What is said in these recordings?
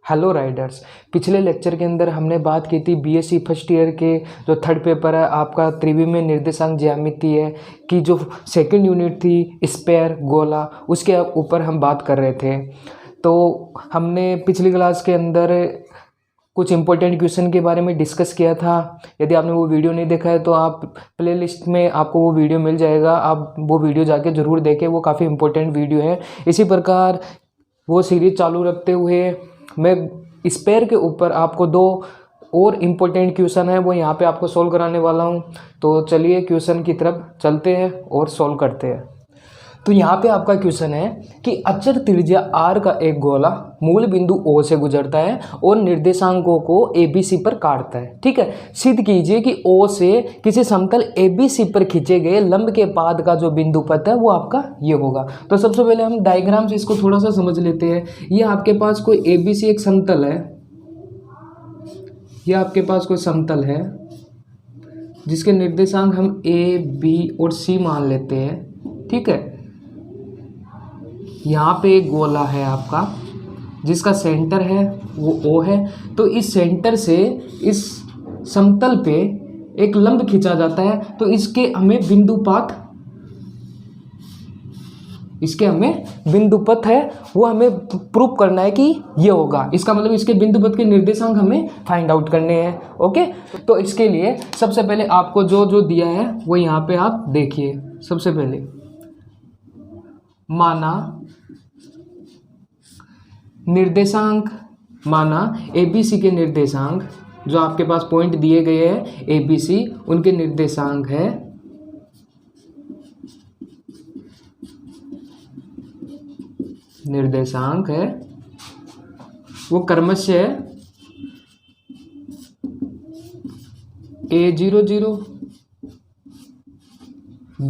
Hello Riders, पिछले lecture के अंदर हमने बात की थी बीएससी फर्स्ट ईयर के जो थर्ड पेपर है आपका त्रिविमीय निर्देशांक ज्यामिति है कि जो सेकंड यूनिट थी स्पेयर गोला, उसके ऊपर हम बात कर रहे थे। तो हमने पिछली क्लास के अंदर कुछ इंपॉर्टेंट क्वेश्चन के बारे में डिस्कस किया था। यदि आपने वो वीडियो नहीं देखा है तो आप प्लेलिस्ट में आपको वो वीडियो मिल जाएगा, आप वो वीडियो जाके ज़रूर देखें, वो काफ़ी इंपॉर्टेंट वीडियो है। इसी प्रकार वो सीरीज चालू रखते हुए मैं स्पेयर के ऊपर आपको दो और इम्पोर्टेंट क्वेश्चन है वो यहाँ पे आपको सॉल्व कराने वाला हूँ। तो चलिए क्वेश्चन की तरफ चलते हैं और सॉल्व करते हैं। तो यहाँ पे आपका क्वेश्चन है कि अचर त्रिज्या r का एक गोला मूल बिंदु O से गुजरता है और निर्देशांकों को ABC पर काटता है। ठीक है, सिद्ध कीजिए कि O से किसी समतल ABC पर खींचे गए लंब के पाद का जो बिंदु पथ है वो आपका ये होगा। तो सबसे पहले हम डायग्राम से इसको थोड़ा सा समझ लेते हैं। ये आपके पास कोई ABC एक समतल है, ये आपके पास कोई समतल है जिसके निर्देशांक हम A, B और C मान लेते हैं। ठीक है, यहाँ पे एक गोला है आपका जिसका सेंटर है वो O है। तो इस सेंटर से इस समतल पे एक लंब खींचा जाता है, तो इसके हमें बिंदुपथ है वो हमें प्रूव करना है कि ये होगा। इसका मतलब इसके बिंदुपथ के निर्देशांक हमें फाइंड आउट करने हैं। ओके, तो इसके लिए सबसे पहले आपको जो जो दिया है वो यहाँ पे आप देखिए। सबसे पहले माना निर्देशांक, माना ABC के निर्देशांक जो आपके पास पॉइंट दिए गए हैं ABC, उनके निर्देशांक है वो क्रमशः A00,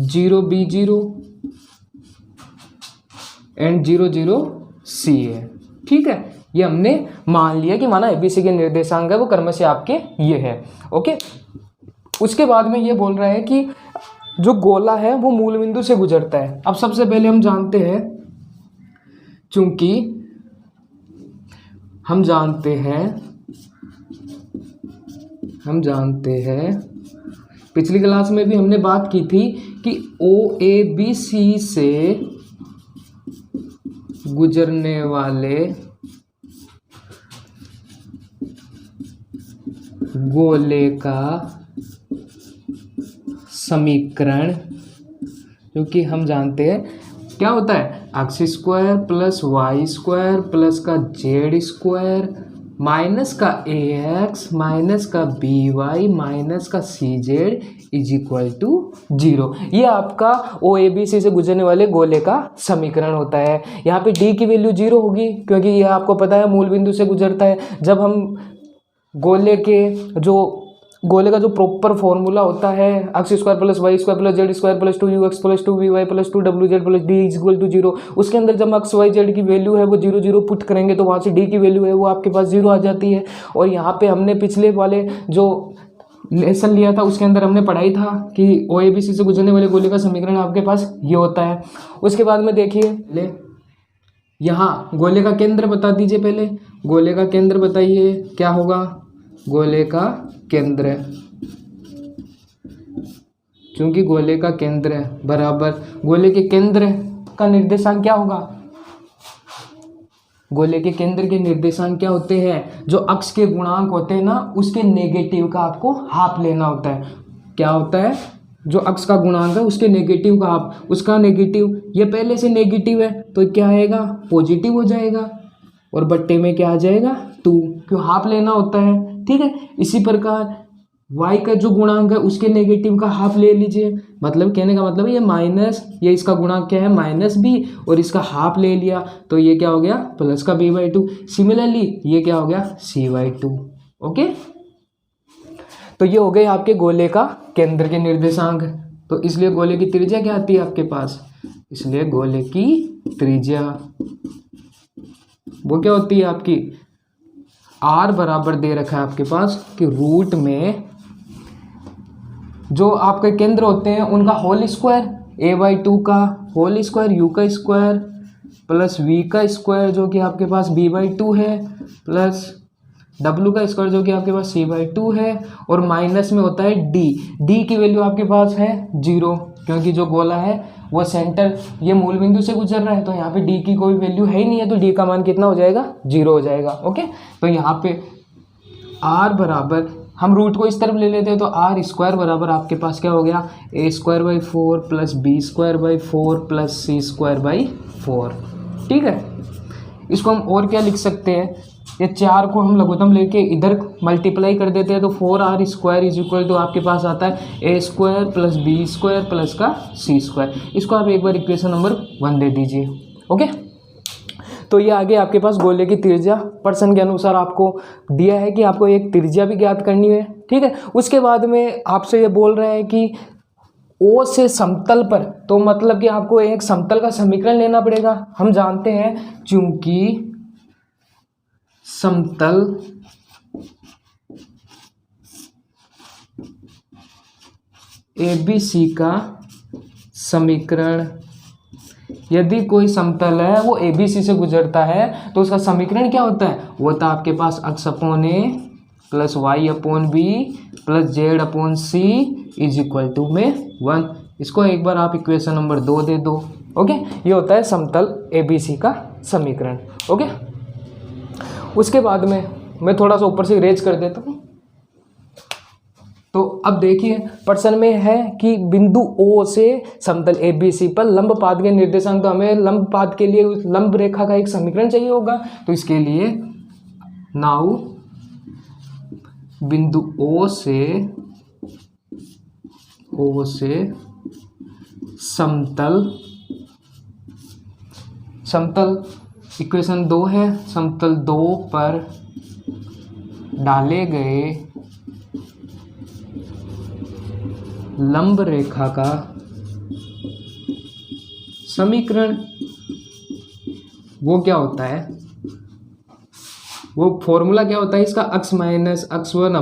0B0 एंड 00C है। ठीक है, ये हमने मान लिया कि माना ABC के निर्देशांक है वो क्रमशः आपके ये है। ओके, उसके बाद में ये बोल रहा है कि जो गोला है वो मूल बिंदु से गुजरता है। अब सबसे पहले हम जानते हैं, चूंकि हम जानते हैं पिछली क्लास में भी हमने बात की थी कि OABC से गुजरने वाले गोले का समीकरण, क्योंकि हम जानते हैं क्या होता है x square plus y square plus का जेड स्क्वायर माइनस का ax माइनस का by माइनस का cz इज इक्वल टू 0। ये आपका OABC से गुजरने वाले गोले का समीकरण होता है। यहाँ पे d की वैल्यू 0 होगी क्योंकि यह आपको पता है मूल बिंदु से गुजरता है। जब हम गोले का जो प्रॉपर फॉर्मूला होता है x square plus y square plus z square plus 2ux plus 2vy plus 2wz plus d is equal to 0, उसके अंदर जब x y z की वैल्यू है वो 0 0 पुट करेंगे तो वहाँ से d की वैल्यू है वो आपके पास 0 आ जाती है। और यहाँ पे हमने पिछले वाले जो लेसन लिया था उसके अंदर हमने पढ़ाई था कि OABC से गुजरने वाले गोले का समीकरण आपके पास ये होता है। उसके बाद में देखिए यहाँ गोले का केंद्र बता दीजिए। पहले गोले का केंद्र बताइए क्या होगा। गोले का केंद्र, क्योंकि गोले का केंद्र बराबर गोले के केंद्र का निर्देशांक क्या होगा। गोले के केंद्र के निर्देशांक क्या होते हैं, जो अक्ष के गुणांक होते हैं ना उसके नेगेटिव का आपको हाफ लेना होता है। क्या होता है, जो अक्ष का गुणांक है उसके नेगेटिव का हाफ, उसका नेगेटिव ये पहले से नेगेटिव है तो क्या आएगा पॉजिटिव हो जाएगा और बट्टे में क्या आ जाएगा 2, क्यों हाफ लेना होता है। ठीक है, इसी प्रकार y का जो गुणांक है उसके नेगेटिव का हाफ ले लीजिए। मतलब कहने का मतलब ये माइनस, ये इसका गुणांक क्या है -b और इसका हाफ ले लिया तो ये क्या हो गया प्लस का b/2। सिमिलरली ये क्या हो गया c/2। ओके, तो ये हो गए आपके गोले का केंद्र के निर्देशांक। तो इसलिए गोले की त्रिज्या क्या आती है आपके पास, इसलिए गोले की त्रिज्या वो क्या होती है आपकी r बराबर दे रखा है आपके पास कि रूट में जो आपके केंद्र होते हैं उनका होल स्क्वायर a/2 का होल स्क्वायर u का स्क्वायर प्लस वी का स्क्वायर जो कि आपके पास b/2 है, प्लस w का स्क्वायर जो कि आपके पास c/2 है, और माइनस में होता है d की वैल्यू आपके पास है 0, क्योंकि जो गोला है वो सेंटर ये मूल बिंदु से गुजर रहा है, तो यहाँ पे d की कोई वैल्यू है ही नहीं है, तो d का मान कितना हो जाएगा, 0 हो जाएगा। ओके, तो यहाँ पे r बराबर, हम रूट को इस तरफ ले लेते हैं, तो r स्क्वायर बराबर आपके पास क्या हो गया, a² / 4 plus b² / 4 plus c²/4। ठीक है, इसको हम और क्या लिख सकते हैं, ये 4 को हम लघुत्तम लेके इधर मल्टीप्लाई कर देते हैं, तो 4r² = आपके पास आता है a² प्लस b² प्लस का c²। इसको आप एक बार इक्वेशन नंबर 1 दे दीजिए। ओके, तो ये आगे आपके पास गोले की त्रिज्या प्रश्न के अनुसार आपको दिया है कि आपको एक त्रिज्या भी ज्ञात करनी है। ठीक है, उसके बाद में आपसे ये बोल रहे हैं कि ओ से समतल पर, तो मतलब कि आपको एक समतल का समीकरण लेना पड़ेगा। हम जानते हैं चूंकि समतल ABC का समीकरण, यदि कोई समतल है वो ABC से गुजरता है तो उसका समीकरण क्या होता है, वो होता है आपके पास x/a plus y/b plus z/c = में 1। इसको एक बार आप इक्वेशन नंबर 2 दे दो। ओके, ये होता है समतल ABC का समीकरण। ओके, उसके बाद में मैं थोड़ा सा ऊपर से इरेज कर देता हूँ। तो अब देखिए प्रश्न में है कि बिंदु O से समतल ABC पर लंब पाद के निर्देशांक, तो हमें लंब पाद के लिए उस लंब रेखा का एक समीकरण चाहिए होगा। तो इसके लिए नाउ बिंदु O से समतल इक्वेशन 2 है, समतल 2 पर डाले गए लंब रेखा का समीकरण वो क्या होता है, वो फॉर्मूला क्या होता है इसका, x माइनस x1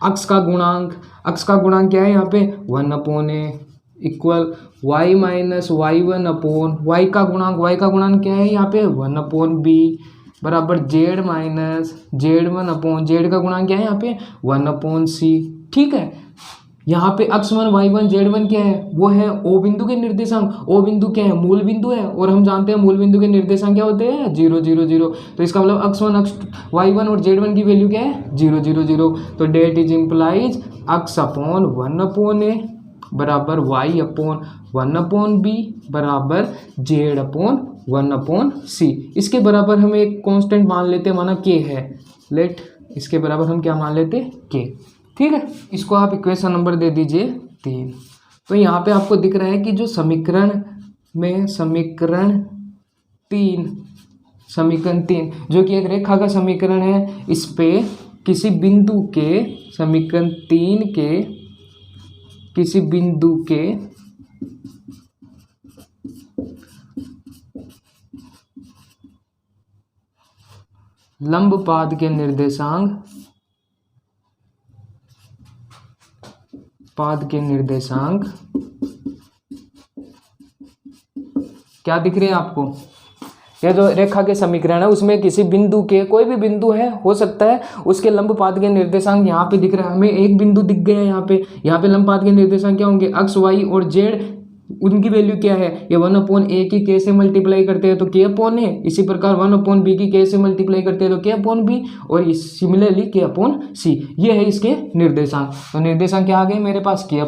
x का गुणांक क्या है यहाँ पे 1/a equal y minus y1 y का गुणांक क्या है यहाँ पे 1/b बराबर z माइनस z1 z का गुणांक क्या है यहाँ पे 1/c। ठीक है, यहाँ पे x1 y1 z1 क्या है, वो है O बिंदु के निर्देशांक। O बिंदु क्या है, मूल बिंदु है, और हम जानते हैं मूल बिंदु के निर्देशांक क्या होते हैं 0 0 0। तो इसका मतलब x1 y1 और z1 की वैल्यू क्या है 0 0 0। तो डेट इज इम्प्लाइज x/1/a बराबर y/1/b बराबर z/1/c। इसके बराबर हम एक कांस्टेंट मान लेते हैं, माना k है, लेट इसके बराबर हम क्या मान लेते k। ठीक है, इसको आप इक्वेशन नंबर दे दीजिए 3। तो यहाँ पे आपको दिख रहा है कि जो समीकरण 3 जो कि एक रेखा का समीकरण है, इस पे किसी बिंदु के समीकरण 3 के किसी बिंदु के लंब पाद के निर्देशांक क्या दिख रहे हैं आपको, ये जो रेखा के समीकरण है उसमें किसी बिंदु के, कोई भी बिंदु है हो सकता है, उसके लंब पाद के निर्देशांक यहाँ पे दिख रहा है। हमें एक बिंदु दिख गया है यहाँ पे लंब पाद के निर्देशांक क्या होंगे, x y और z, उनकी वैल्यू क्या है, ये 1/a की k से मल्टीप्लाई करते हैं तो k/a, इसी प्रकार 1/b की k से मल्टीप्लाई करते हैं तो k/b, और सिमिलरली k/c। ये है इसके निर्देशांक। तो निर्देशांक क्या आ गए मेरे पास, k/a,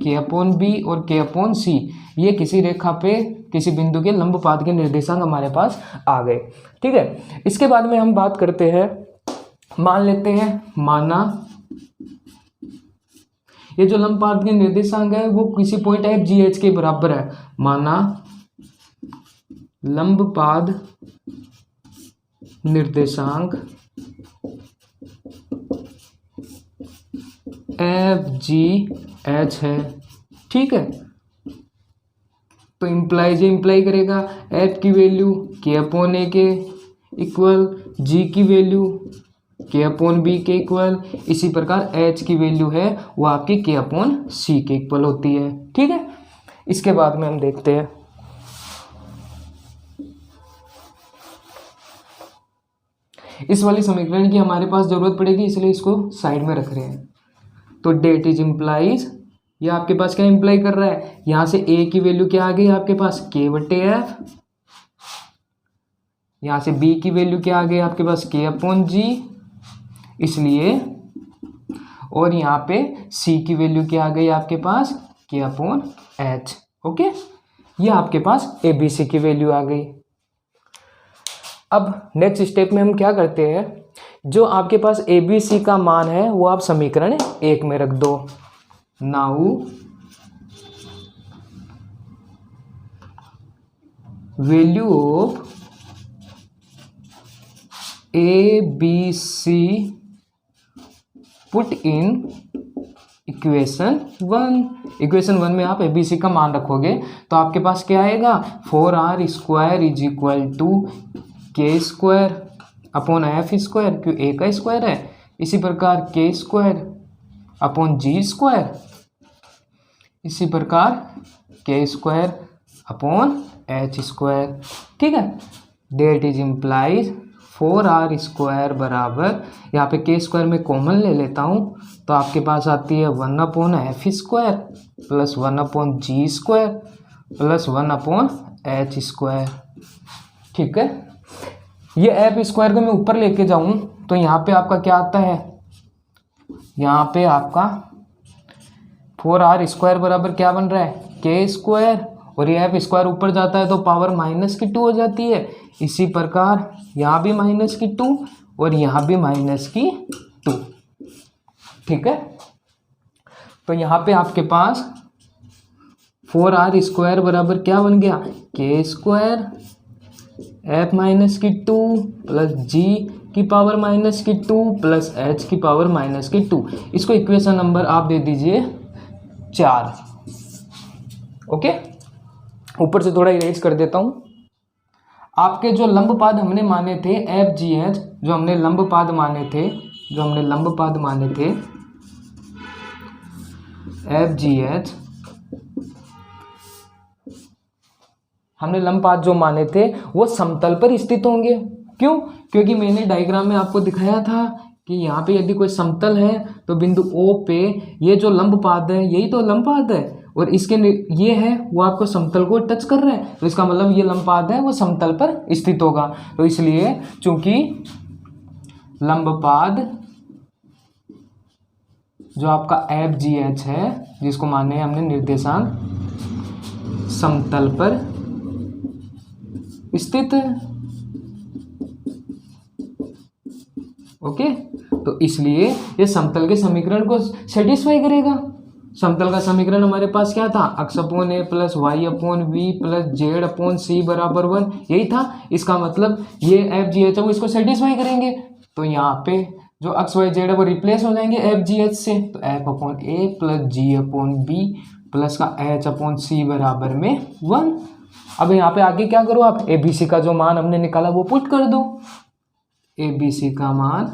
k/b और k/c। ये किसी रेखा पे किसी बिंदु के लंब पाद के निर्देशांक हमारे पास आ गए। ठीक है, इसके बाद में हम बात करते हैं, मान लेते हैं, माना ये जो लंब पाद के निर्देशांक है वो किसी पॉइंट FGH के बराबर है। माना लंब पाद निर्देशांक FGH है। ठीक है, तो इम्प्लाई करेगा F की वैल्यू k/a के इक्वल, G की वैल्यू k/b के इक्वल, इसी प्रकार H की वैल्यू है वो आपकी k/c के इक्वल होती है। ठीक है, इसके बाद में हम देखते हैं इस वाली समीकरण की हमारे पास ज़रूरत पड़ेगी, इसलिए इसको साइड में रख रहे हैं। तो डेट इज इम्प्लाइज, ये आपके पास क्या इम्प्लाई कर रहा है, यहाँ से ए की वैल्यू क्या आ गई आपके पास के बटे एफ, यहाँ से बी की वैल्यू क्या आ गई आपके पास के अपॉन जी, इसलिए, और यहाँ पे सी की वैल्यू क्या आ गई आपके पास के अपॉन एच। ओके, ये आपके पास ए बी सी की वैल्यू आ गई। अब नेक्स्ट स्टेप में हम क्या करते हैं, जो आपके पास ए बी सी का मान है वो आप समीकरण 1 में रख दो। Now value of a b c put in equation 1। Equation 1 में आप ए बी सी का मान रखोगे तो आपके पास क्या आएगा, 4r square is equal to k square upon F square, क्यों ए का स्क्वायर है, इसी प्रकार के स्क्वायर अपॉन जी स्क्वायर, इसी प्रकार के स्क्वायर अपॉन एच स्क्वायर। ठीक है, date is implies 4r square बराबर, यहाँ पे के स्क्वायर में कॉमन ले लेता हूँ तो आपके पास आती है 1 upon F square plus 1 upon G square plus 1 upon H square. ठीक है, ये एफ स्क्वायर को मैं ऊपर लेके जाऊँ तो यहाँ पे आपका क्या आता है, यहाँ पे आपका 4r स्क्वायर बराबर क्या बन रहा है के स्क्वायर, और ये एफ स्क्वायर ऊपर जाता है तो पावर -2 हो जाती है, इसी प्रकार यहाँ भी -2 और यहाँ भी -2। ठीक है, तो यहाँ पे आपके पास 4r स्क्वायर बराबर क्या बन गया के स्क्वायर एफ -2 प्लस जी की पावर -2 प्लस एच की पावर -2। इसको इक्वेशन नंबर आप दे दीजिए 4। ओके, ऊपर से थोड़ा इरेज कर देता हूँ। आपके जो लंबपाद हमने माने थे एफ जी एच, जो हमने लंबपाद माने थे एफ जी एच, हमने लंबपाद जो माने थे वो समतल पर स्थित होंगे। क्यों, क्योंकि मैंने डायग्राम में आपको दिखाया था कि यहाँ पे यदि कोई समतल है तो बिंदु O पे ये जो लंबपाद है यही तो लंबपाद है, और इसके ये है वो आपको समतल को टच कर रहा है, तो इसका मतलब ये लंबपाद है वो समतल पर स्थित होगा। तो इसलिए चूंकि लंबपाद जो आपका एफ जी एच है, जिसको माने हमने निर्देशांक, समतल पर स्थित है। ओके, तो इसलिए ये समतल के समीकरण को सेटिस्फाई करेगा। समतल का समीकरण हमारे पास क्या था, x upon A plus Y upon V plus Z upon C बराबर 1, यही था। इसका मतलब ये एफ जी एच है वो इसको सेटिस्फाई करेंगे, तो यहाँ पे जो एक्स वाई जेड है वो रिप्लेस हो जाएंगे एफ जी एच से, तो F upon A plus ji upon B plus का एच अपॉन सी बराबर में 1। अब यहाँ पे आगे क्या करो आप, ए बी सी का जो मान हमने निकाला वो पुट कर दो। ए बी सी का मान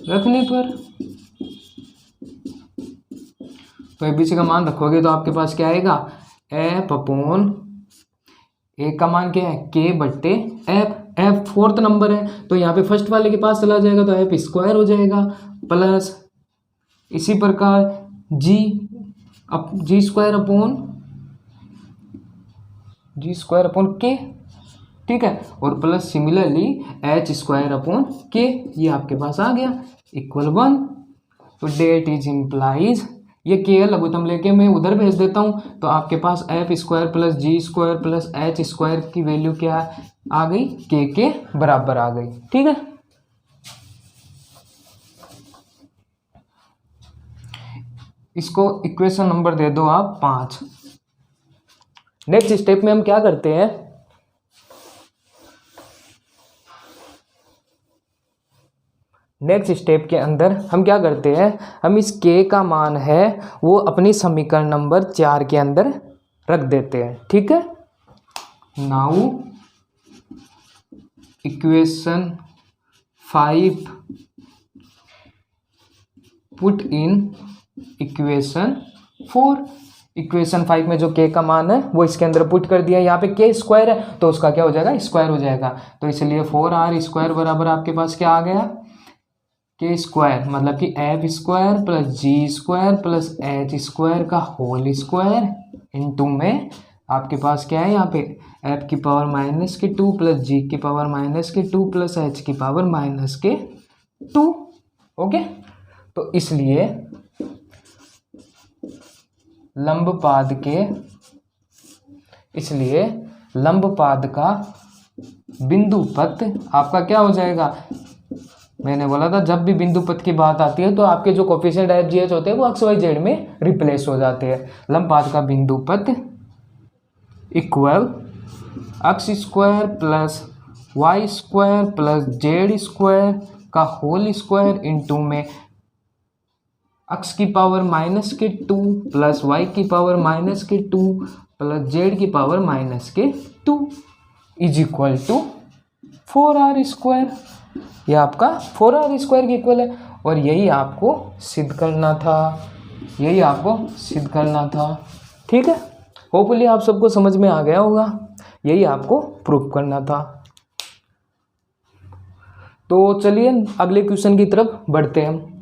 रखने पर, तो ए बी सी का मान रखोगे तो आपके पास क्या आएगा, एफ अपॉन ए का मान क्या है के बट्टे एफ, एफ फोर्थ नंबर है तो यहाँ पे फर्स्ट वाले के पास चला जाएगा तो एफ स्क्वायर हो जाएगा, प्लस इसी प्रकार जी स्क्वायर अपॉन के। ठीक है, और plus similarly H square upon के, ये आपके पास आ गया इक्वल 1। तो डेट इज इम्प्लाइज, ये के लघुत्तम लेके मैं उधर भेज देता हूँ, तो आपके पास एफ स्क्वायर प्लस जी स्क्वायर प्लस एच स्क्वायर की वैल्यू क्या आ गई, के बराबर आ गई। ठीक है, इसको इक्वेशन नंबर दे दो आप 5। नेक्स्ट स्टेप में हम क्या करते हैं, नेक्स्ट स्टेप के अंदर हम क्या करते हैं, हम इस के का मान है वो अपनी समीकरण नंबर 4 के अंदर रख देते हैं। ठीक है, now equation 5 put in equation 4। Equation 5 में जो k का मान है वो इसके अंदर पुट कर दिया। यहाँ पे k स्क्वायर है तो उसका क्या हो जाएगा, स्क्वायर हो जाएगा। तो इसलिए 4r स्क्वायर बराबर आपके पास क्या आ गया, k स्क्वायर, मतलब कि f square plus g square plus h square का होल स्क्वायर इनटू में आपके पास क्या है, यहाँ पे f की पावर -2 प्लस g की पावर -2 प्लस h की पावर -2। ओके, तो इसलिए लंबपाद का बिंदु पथ आपका क्या हो जाएगा, मैंने बोला था जब भी बिंदु पथ की बात आती है तो आपके जो कोफिशिएंट एफ जी एच होते हैं वो एक्स वाई जेड में रिप्लेस हो जाते हैं। लंबपाद का बिंदु पथ equal x square plus y square plus z square का होल स्क्वायर इनटू में एक्स की पावर -2 प्लस वाई की पावर -2 प्लस जेड की power -2 is equal to 4r square. ये आपका 4r स्क्वायर के इक्वल है और यही आपको सिद्ध करना था, ठीक है। होपफुली आप सबको समझ में आ गया होगा, यही आपको प्रूफ करना था। तो चलिए अगले क्वेश्चन की तरफ बढ़ते हैं।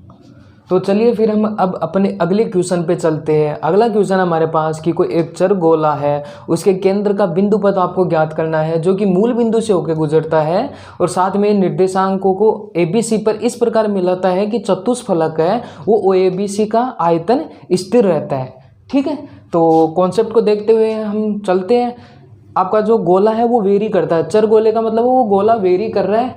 तो चलिए फिर हम अब अपने अगले क्वेश्चन पे चलते हैं। अगला क्वेश्चन हमारे पास कि कोई एक चर गोला है, उसके केंद्र का बिंदु पथ आपको ज्ञात करना है जो कि मूल बिंदु से होकर गुजरता है और साथ में निर्देशांकों को ABC पर इस प्रकार मिलाता है कि चतुष्फलक है वो OABC का आयतन स्थिर रहता है, ठीक है। तो कॉन्सेप्ट को देखते हुए हम चलते हैं। आपका जो गोला है वो वेरी करता है, चर गोले का मतलब वो गोला वेरी कर रहा है,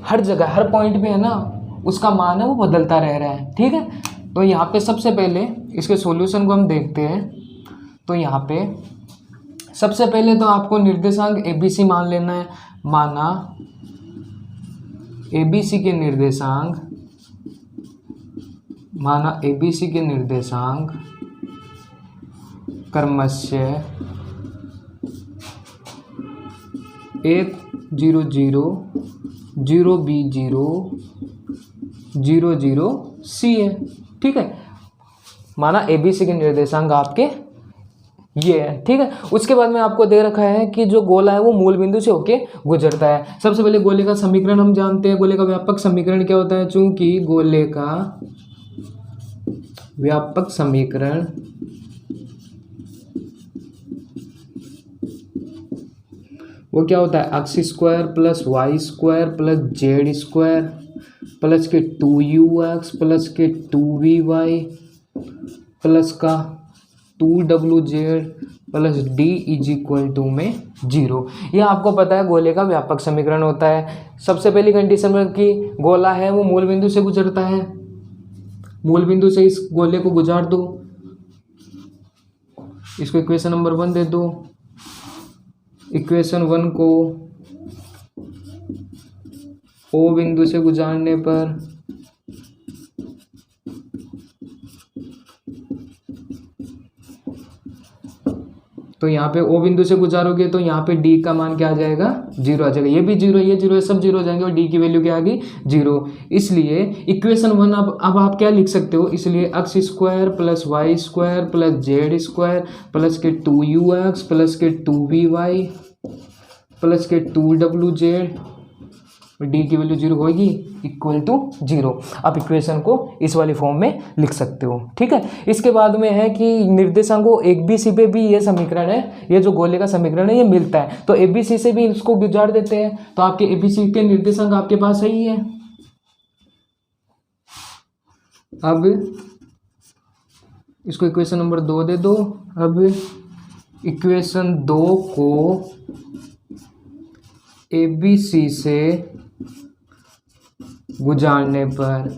हर जगह हर पॉइंट पे है ना, उसका मान है वो बदलता रह रहा है, ठीक है। तो यहाँ पे सबसे पहले इसके सॉल्यूशन को हम देखते हैं। तो यहाँ पे सबसे पहले तो आपको निर्देशांक ABC मान लेना है। माना ABC के निर्देशांक क्रमशः 1 0 0 0 B 0 0 0 C है, ठीक है। माना ABC के निर्देशांक आपके ये है, ठीक है। उसके बाद में आपको दे रखा है कि जो गोला है वो मूल बिंदु से होके गुजरता है। सबसे पहले गोले का समीकरण हम जानते हैं। गोले का व्यापक समीकरण क्या होता है, चूंकि गोले का व्यापक समीकरण वो क्या होता है, x square plus y square plus z square plus के 2ux प्लस के 2vy प्लस का 2wz plus d is equal to में 0। यह आपको पता है गोले का व्यापक समीकरण होता है। सबसे पहली कंडीशन में कि गोला है वो मूल बिंदु से गुजरता है, मूल बिंदु से इस गोले को गुजार दो, इसको इक्वेशन नंबर 1 दे दो। इक्वेशन 1 को O बिंदु से गुजारने पर तो यहाँ पे O बिंदु से गुजारोगे तो यहाँ पे D का मान क्या आ जाएगा, 0 आ जाएगा। ये भी 0, ये 0, सब 0 हो जाएंगे और D की वैल्यू क्या आ गई, 0। इसलिए इक्वेशन 1 अब आप क्या लिख सकते हो, इसलिए x square plus y square plus z square plus के 2ux प्लस के 2vy प्लस के 2wz डी की वैल्यू 0 होगी इक्वल टू 0। आप इक्वेशन को इस वाली फॉर्म में लिख सकते हो, ठीक है। इसके बाद में है कि निर्देशांकों ABC पे भी ये समीकरण है, ये जो गोले का समीकरण है ये मिलता है, तो ABC से भी इसको गुजार देते हैं। तो आपके ABC के निर्देशांक आपके पास सही है। अब इसको इक्वेशन नंबर 2 दे दो। अब इक्वेशन 2 को ABC से गुजारने पर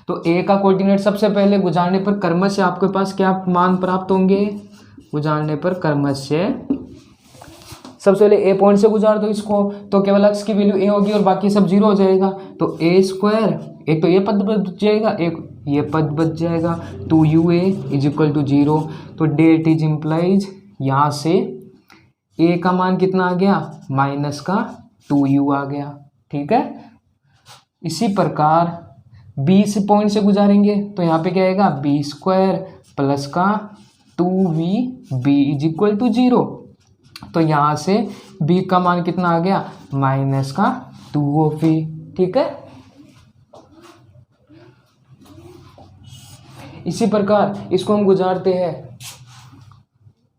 तो A का कोऑर्डिनेट सबसे पहले गुजारने पर क्रमशः आपके पास क्या मान प्राप्त होंगे, गुजारने पर क्रमशः सबसे पहले A पॉइंट से गुजार दो इसको, तो केवल x की वैल्यू A होगी और बाकी सब 0 हो जाएगा। तो A स्क्वायर, एक तो ये पद बच जाएगा, एक ये पद बच जाएगा, 2UA इज इक्वल टू 0। तो डेट इज इम्प्लाइज यहाँ से A का मान कितना आ गया, माइनस का 2u आ गया, ठीक है। इसी प्रकार बी से पॉइंट से गुजारेंगे तो यहाँ पे क्या आएगा बी स्क्वायर प्लस का 2vb इज इक्वल टू 0। तो यहाँ से b का मान कितना आ गया माइनस का 2v। ठीक है, इसी प्रकार इसको हम गुजारते हैं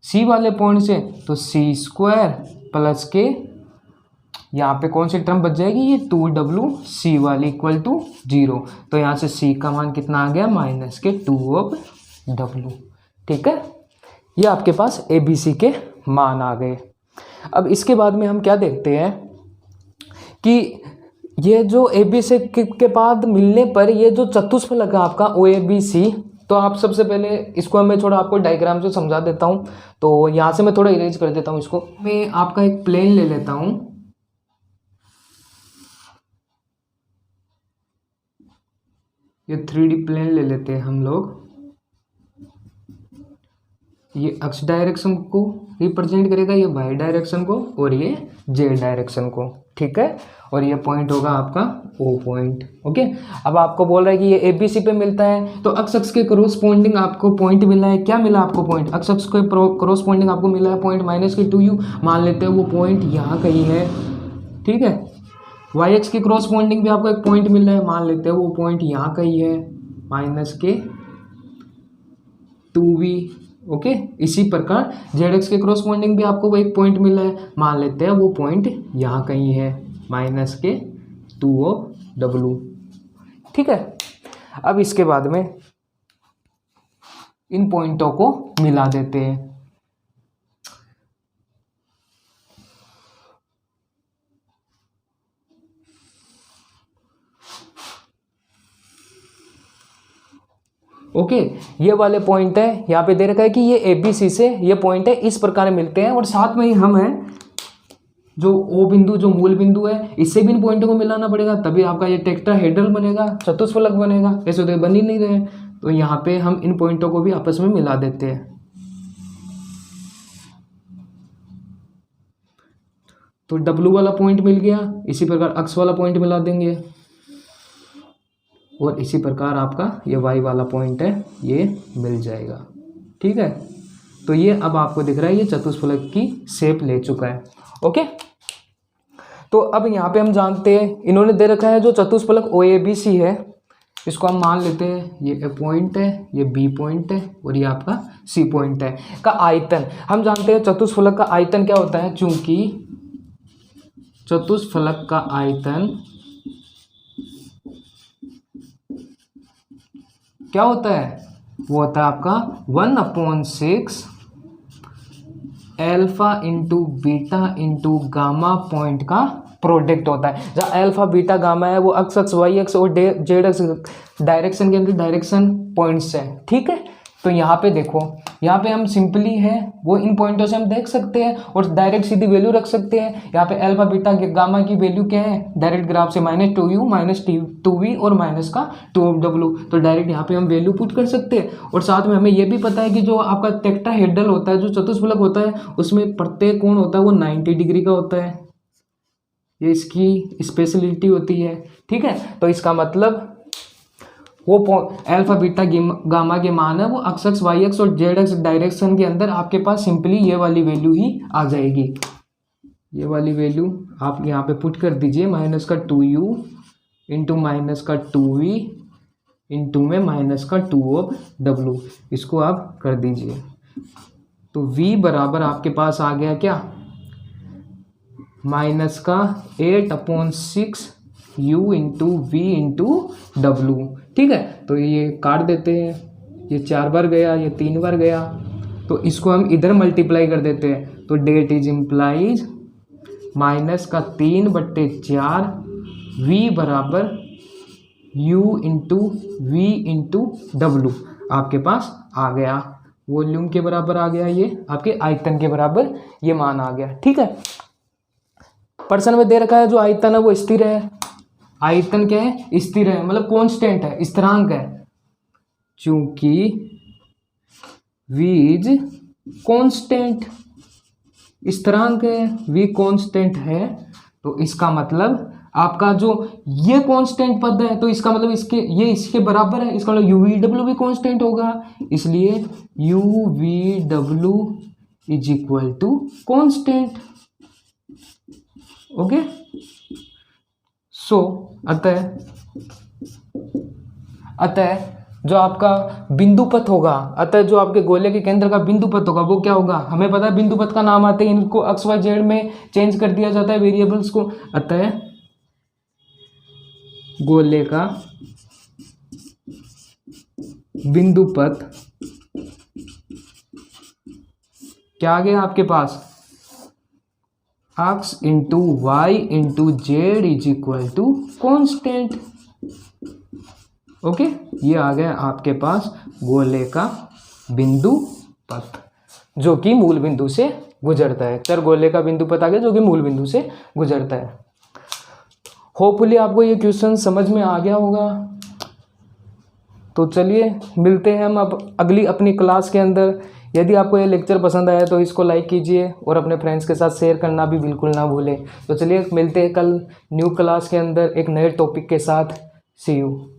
c वाले पॉइंट से तो सी स्क्वायर प्लस के यहाँ पे कौन सी टर्म बच जाएगी ये 2wc वाली इक्वल टू 0। तो यहाँ से c का मान कितना आ गया माइनस के 2w। ठीक है, ये आपके पास ए बी सी के मान आ गए। अब इसके बाद में हम क्या देखते हैं कि ये जो ए बी सी के बाद मिलने पर ये जो चतुष्फलक है आपका ओ ए बी सी, तो आप सबसे पहले इसको मैं थोड़ा आपको डायग्राम से समझा देता हूँ। तो यहाँ से मैं थोड़ा इरेज कर देता हूँ इसको। मैं आपका एक प्लेन ले लेता हूँ, ये 3D प्लेन ले लेते हैं हम लोग। ये x डायरेक्शन को रिप्रेजेंट करेगा, ये y डायरेक्शन को, और ये z डायरेक्शन को। ठीक है, और ये पॉइंट होगा आपका O पॉइंट। ओके, अब आपको बोल रहा है कि ये ABC पे मिलता है, तो x अक्ष के कोरोस्पोंडिंग आपको पॉइंट मिला है। क्या मिला आपको पॉइंट? x अक्ष के कोरोस्पोंडिंग आपको मिला है पॉइंट माइनस के 2u। मान लेते हैं वो पॉइंट यहाँ कहीं है। ठीक है, y अक्ष के कोरोस्पोंडिंग भी आपको एक पॉइंट मिल रहा है, मान लेते हैं वो पॉइंट यहाँ कहीं है माइनस के 2v। ओके, इसी प्रकार जेड एक्स के क्रॉसपोंडिंग भी आपको वो एक पॉइंट मिला है, मान लेते हैं वो पॉइंट यहाँ कहीं है माइनस के 2w। ठीक है, अब इसके बाद में इन पॉइंटों को मिला देते हैं। ओके, ये वाले पॉइंट है, यहाँ पे दे रखा है कि ये ए बी सी से ये पॉइंट है, इस प्रकार मिलते हैं। और साथ में ही हम हैं जो ओ बिंदु, जो मूल बिंदु है, इससे भी इन पॉइंटों को मिलाना पड़ेगा, तभी आपका ये टेट्राहेड्रल बनेगा, चतुष्फलक बनेगा। ऐसे तो बन ही नहीं रहे, तो यहाँ पे हम इन पॉइंटों को भी आपस में मिला देते हैं। तो W वाला पॉइंट मिल गया, इसी प्रकार X वाला पॉइंट मिला देंगे, और इसी प्रकार आपका ये y वाला पॉइंट है ये मिल जाएगा। ठीक है, तो ये अब आपको दिख रहा है ये चतुष्फलक की शेप ले चुका है। ओके, तो अब यहाँ पे हम जानते हैं, इन्होंने दे रखा है जो चतुष्फलक ओ ए बी सी है, इसको हम मान लेते हैं ये ए पॉइंट है, ये बी पॉइंट है, और ये आपका सी पॉइंट है। का आयतन हम जानते हैं, चतुष्फलक का आयतन क्या होता है, चूंकि चतुष्फलक का आयतन क्या होता है, वो होता है आपका 1/6 alpha into beta into gamma point का प्रोडक्ट होता है। जहाँ अल्फा बीटा गामा है वो x अक्ष y अक्ष और जेड अक्ष डायरेक्शन के अंदर डायरेक्शन पॉइंट्स है। ठीक है, तो यहाँ पे देखो, यहाँ पे हम सिंपली है वो इन पॉइंटों से हम देख सकते हैं और डायरेक्ट सीधी वैल्यू रख सकते हैं। यहाँ पे अल्फा बीटा गामा की वैल्यू क्या है, डायरेक्ट ग्राफ से -2u -2v और माइनस का 2w, तो डायरेक्ट यहाँ पे हम वैल्यू पुट कर सकते हैं। और साथ में हमें ये भी पता है कि जो आपका टेट्राहेड्रल होता है, जो चतुष्फलक होता है, उसमें प्रत्येक कोण होता है वो 90 डिग्री का होता है, ये इसकी स्पेशलिटी होती है। ठीक है, तो इसका मतलब वो अल्फा बीटा गामा के मान है वो x अक्ष y अक्ष और z अक्ष डायरेक्शन के अंदर आपके पास सिंपली ये वाली वैल्यू ही आ जाएगी। ये वाली वैल्यू आप यहाँ पे पुट कर दीजिए, माइनस का 2u इंटू माइनस का 2v इंटू में माइनस का 2w, इसको आप कर दीजिए। तो v बराबर आपके पास आ गया क्या, माइनस का 8/6 u into v into w। ठीक है, तो ये काट देते हैं, ये 4 बार गया, ये 3 बार गया, तो इसको हम इधर मल्टीप्लाई कर देते हैं। तो डेट इज इम्प्लाइज माइनस का 3/4 v बराबर u into v into w आपके पास आ गया, वॉल्यूम के बराबर आ गया, ये आपके आयतन के बराबर ये मान आ गया। ठीक है, प्रश्न में दे रखा है जो आयतन है वो स्थिर है। आयतन क्या है, स्थिर है, मतलब कांस्टेंट है, स्थिरांक है। चूंकि v इज कांस्टेंट, स्थिरांक है, v कांस्टेंट है, तो इसका मतलब आपका जो ये कांस्टेंट पद है तो इसका मतलब इसके बराबर है, इसका मतलब यू वी डब्ल्यू भी कांस्टेंट होगा, इसलिए U V W is equal to constant. Okay, so अतः जो आपका बिंदु पथ होगा, अतः जो आपके गोले के केंद्र का बिंदु पथ होगा वो क्या होगा, हमें पता है बिंदु पथ का नाम आते हैं, इनको एक्स वाई जेड में चेंज कर दिया जाता है वेरिएबल्स को। अतः गोले का बिंदु पथ क्या आ गया आपके पास, X into Y into Z is equal to constant. Okay, ये आ गया आपके पास गोले का बिंदु पथ जो कि मूल बिंदु से गुजरता है। चर गोले का बिंदु पथ आ गया जो कि मूल बिंदु से गुजरता है। होपफुली आपको ये क्वेश्चन समझ में आ गया होगा। तो चलिए मिलते हैं हम अब अगली अपनी क्लास के अंदर। यदि आपको ये लेक्चर पसंद आया तो इसको लाइक कीजिए और अपने फ्रेंड्स के साथ शेयर करना भी बिल्कुल ना भूलें। तो चलिए मिलते हैं कल न्यू क्लास के अंदर एक नए टॉपिक के साथ। सी यू।